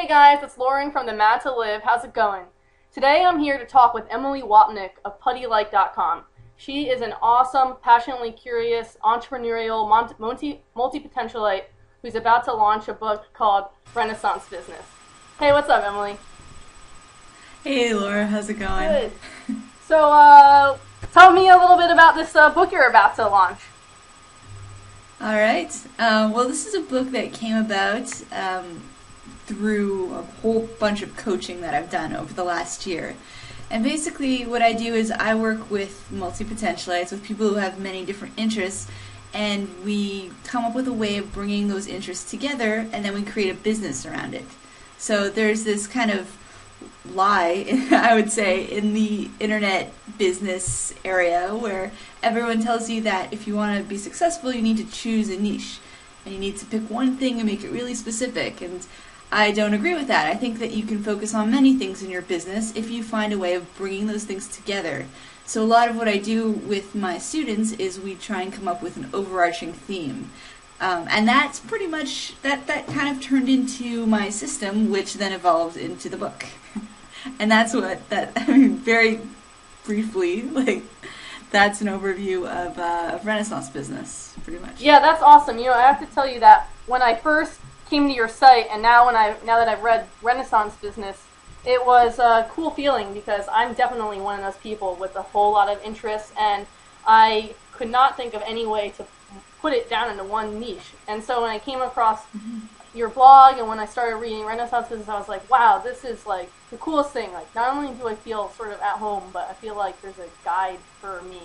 Hey guys, it's Lauren from the Mad to Live. How's it going? Today I'm here to talk with Emilie Wapnick of Puttylike.com. She is an awesome, passionately curious, entrepreneurial multi-potentialite who's about to launch a book called Renaissance Business. Hey, what's up, Emilie? Hey Laura, how's it going? Good. So, tell me a little bit about this book you're about to launch. All right. Well, this is a book that came about through a whole bunch of coaching that I've done over the last year. And basically what I do is I work with multi-potentialites, with people who have many different interests, and we come up with a way of bringing those interests together, and then we create a business around it. So there's this kind of lie, I would say, in the internet business area where everyone tells you that if you want to be successful, you need to choose a niche, and you need to pick one thing and make it really specific. And I don't agree with that. I think that you can focus on many things in your business if you find a way of bringing those things together. So a lot of what I do with my students is we try and come up with an overarching theme. And that's pretty much, that kind of turned into my system, which then evolved into the book. And that's very briefly, that's an overview of Renaissance Business, pretty much. Yeah, that's awesome. You know, I have to tell you that when I first came to your site, and now that I've read Renaissance Business, it was a cool feeling because I'm definitely one of those people with a whole lot of interests, and I could not think of any way to put it down into one niche. And so when I came across your blog and when I started reading Renaissance Business, I was like, wow, this is like the coolest thing. Like, not only do I feel sort of at home, but I feel like there's a guide for me.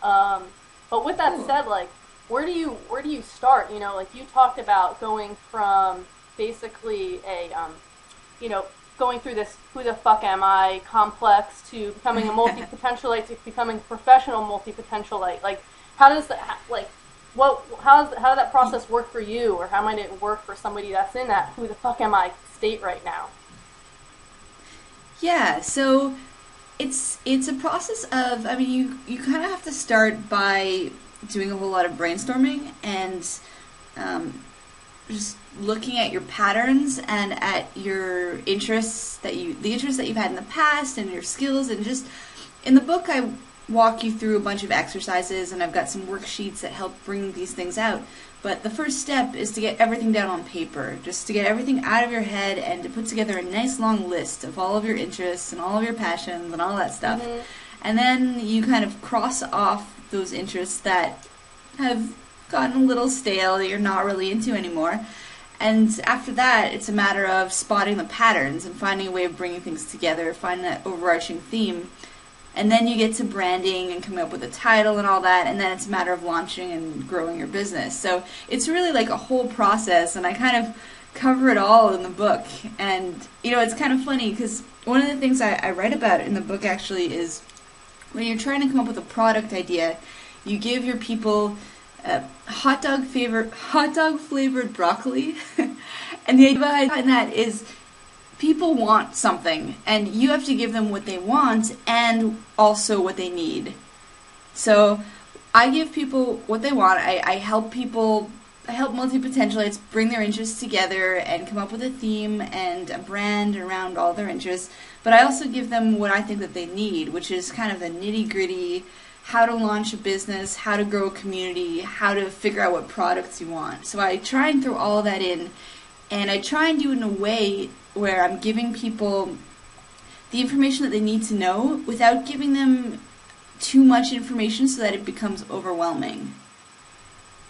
But with that said, like, where do you start? You know, like you talked about going from basically going through this who the fuck am I complex to becoming a multi-potentialite to becoming a professional multi-potentialite. Like, how does that, how did that process work for you, or how might it work for somebody that's in that who the fuck am I state right now? Yeah, so it's a process of, I mean, you kind of have to start by doing a whole lot of brainstorming and just looking at your patterns and at your interests the interests that you've had in the past and your skills. And just in the book I walk you through a bunch of exercises, and I've got some worksheets that help bring these things out. But the first step is to get everything down on paper, just to get everything out of your head and to put together a nice long list of all of your interests and all of your passions and all that stuff. Mm-hmm. And then you kind of cross off those interests that have gotten a little stale, that you're not really into anymore. And after that, it's a matter of spotting the patterns and finding a way of bringing things together, finding that overarching theme. And then you get to branding and coming up with a title and all that, and then it's a matter of launching and growing your business. So it's really like a whole process, and I kind of cover it all in the book. And, you know, it's kind of funny because one of the things I write about in the book actually is when you're trying to come up with a product idea, you give your people hot dog flavored broccoli. And the idea behind that is people want something, and you have to give them what they want and also what they need. So I give people what they want. I help multi-potentialites bring their interests together and come up with a theme and a brand around all their interests. But I also give them what I think that they need, which is kind of the nitty-gritty, how to launch a business, how to grow a community, how to figure out what products you want. So I try and throw all of that in, and I try and do it in a way where I'm giving people the information that they need to know without giving them too much information so that it becomes overwhelming.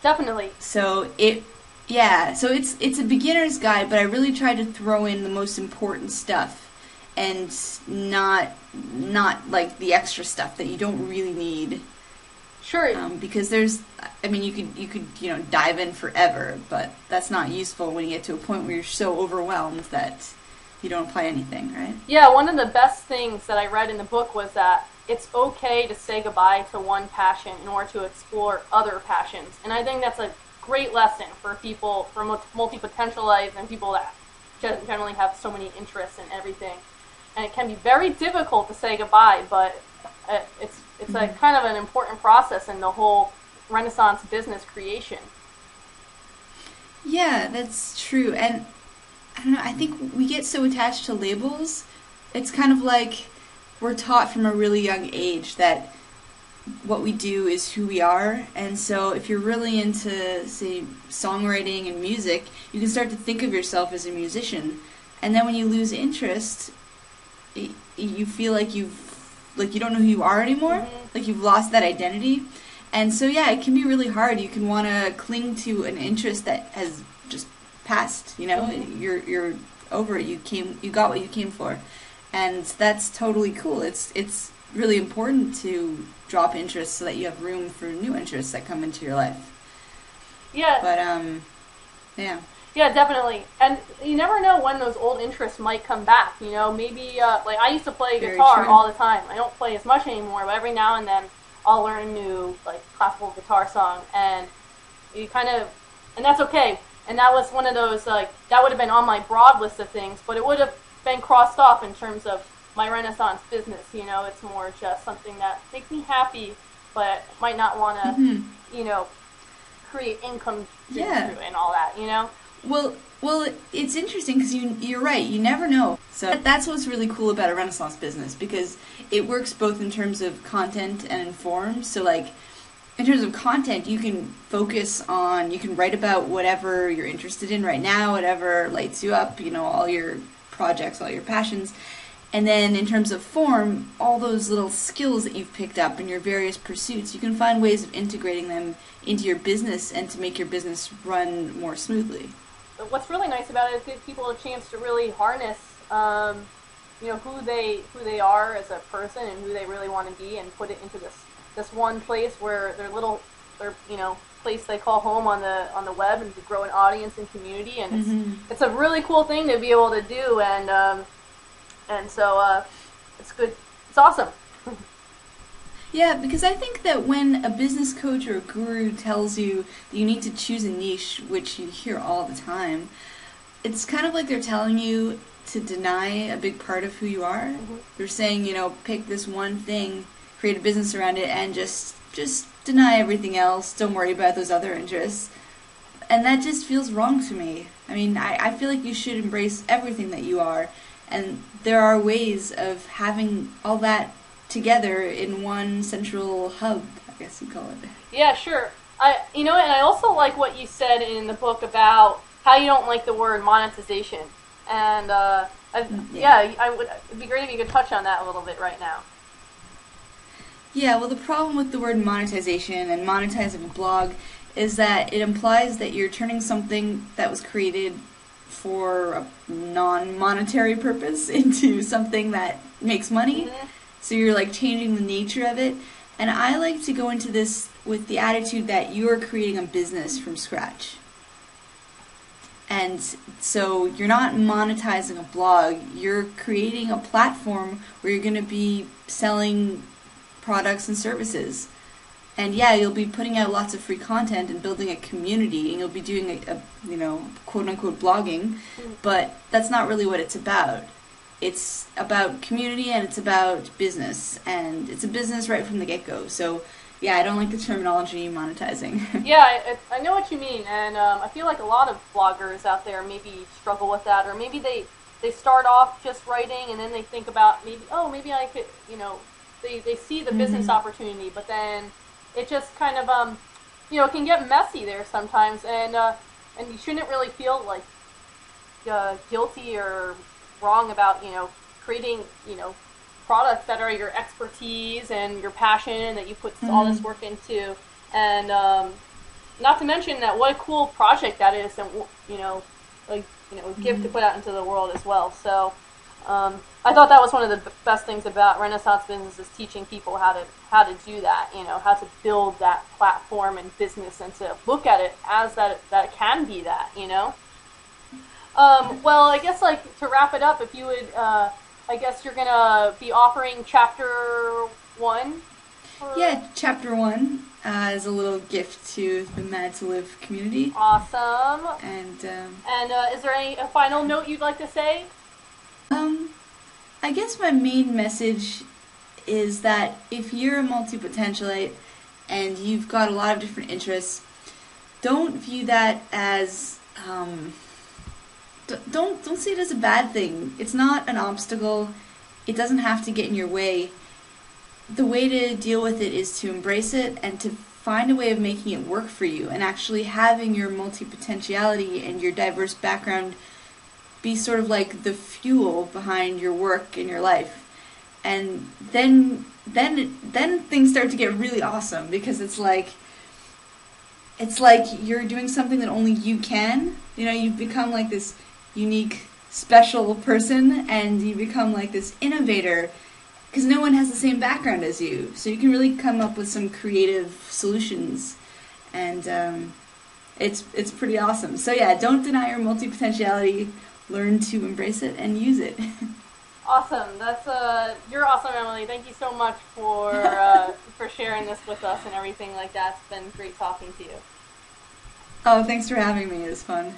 Definitely. So it's a beginner's guide, but I really try to throw in the most important stuff and not like the extra stuff that you don't really need. Sure. Because you could dive in forever, but that's not useful when you get to a point where you're so overwhelmed that you don't apply anything, right? Yeah, one of the best things that I read in the book was that it's okay to say goodbye to one passion in order to explore other passions. And I think that's a great lesson for people, for multi-potentialites and people that generally have so many interests in everything. And it can be very difficult to say goodbye, but it's a kind of an important process in the whole Renaissance business creation. Yeah, that's true. And I don't know, I think we get so attached to labels. It's kind of like we're taught from a really young age that what we do is who we are, and so if you're really into, say, songwriting and music, you can start to think of yourself as a musician, and then when you lose interest, you feel like you don't know who you are anymore, Mm-hmm. like you've lost that identity, and so yeah, it can be really hard. You can want to cling to an interest that has just passed, you know, Mm-hmm. you're over it, you got what you came for, and that's totally cool. It's really important to drop interests so that you have room for new interests that come into your life. Yeah. But yeah. Yeah, definitely. And you never know when those old interests might come back, you know, maybe, like, I used to play Very guitar true. all the time. I don't play as much anymore, but every now and then I'll learn a new, like, classical guitar song, and you kind of, and that's okay. And that was one of those, like, that would have been on my broad list of things, but it would have been crossed off in terms of my Renaissance business, you know. It's more just something that makes me happy, but might not want to, Mm-hmm. you know, create income Yeah. and all that, you know. Well, it's interesting because you're right. You never know. So that's what's really cool about a Renaissance business, because it works both in terms of content and in form. So, like, in terms of content, you can you can write about whatever you're interested in right now, whatever lights you up, you know, all your projects, all your passions. And then in terms of form, all those little skills that you've picked up in your various pursuits, you can find ways of integrating them into your business and to make your business run more smoothly. But what's really nice about it is give people a chance to really harness, you know, who they are as a person and who they really want to be, and put it into this one place where their you know, place they call home on the web, and to grow an audience and community. And it's a really cool thing to be able to do, and so it's good. It's awesome. Yeah, because I think that when a business coach or a guru tells you that you need to choose a niche, which you hear all the time, it's kind of like they're telling you to deny a big part of who you are. Mm-hmm. They're saying, you know, pick this one thing, create a business around it, and just deny everything else. Don't worry about those other interests. And that just feels wrong to me. I mean, I feel like you should embrace everything that you are, and there are ways of having all that together in one central hub, I guess you'd call it. Yeah, sure. You know, and I also like what you said in the book about how you don't like the word monetization. And it'd be great if you could touch on that a little bit right now. Yeah, well, the problem with the word monetization and monetizing a blog is that it implies that you're turning something that was created for a non-monetary purpose into something that makes money. Mm-hmm. So you're like changing the nature of it. And I like to go into this with the attitude that you're creating a business from scratch. And so you're not monetizing a blog, you're creating a platform where you're going to be selling products and services. And yeah, you'll be putting out lots of free content and building a community, and you'll be doing a you know, quote-unquote blogging, but that's not really what it's about. It's about community, and it's about business, and it's a business right from the get-go. So yeah, I don't like the terminology monetizing. Yeah, I know what you mean, and I feel like a lot of bloggers out there maybe struggle with that, or maybe they start off just writing, and then they think about maybe I could, you know, they see the business opportunity, but then it just kind of, you know, it can get messy there sometimes, and you shouldn't really feel like guilty or wrong about, you know, creating, you know, products that are your expertise and your passion that you put all this work into, and not to mention that what a cool project that is, and you know, like, you know, a gift to put out into the world as well. So I thought that was one of the best things about Renaissance business, is teaching people how to do that, you know, how to build that platform and business, and to look at it as that it can be that, you know. Well, I guess, like, to wrap it up, if you would, I guess you're gonna be offering chapter 1. Yeah, chapter 1 is a little gift to the Mad to Live community. Awesome. And is there a final note you'd like to say? I guess my main message is that if you're a multi-potentialite and you've got a lot of different interests, don't view that as don't see it as a bad thing. It's not an obstacle. It doesn't have to get in your way. The way to deal with it is to embrace it and to find a way of making it work for you, and actually having your multi-potentiality and your diverse background be sort of like the fuel behind your work and your life. And then things start to get really awesome, because it's like you're doing something that only you can. You know, you've become like this unique, special person, and you become like this innovator, because no one has the same background as you. So you can really come up with some creative solutions, and it's pretty awesome. So yeah, don't deny your multi-potentiality. Learn to embrace it and use it. Awesome. That's you're awesome, Emilie. Thank you so much for for sharing this with us and everything like that. It's been great talking to you. Oh, thanks for having me. It was fun.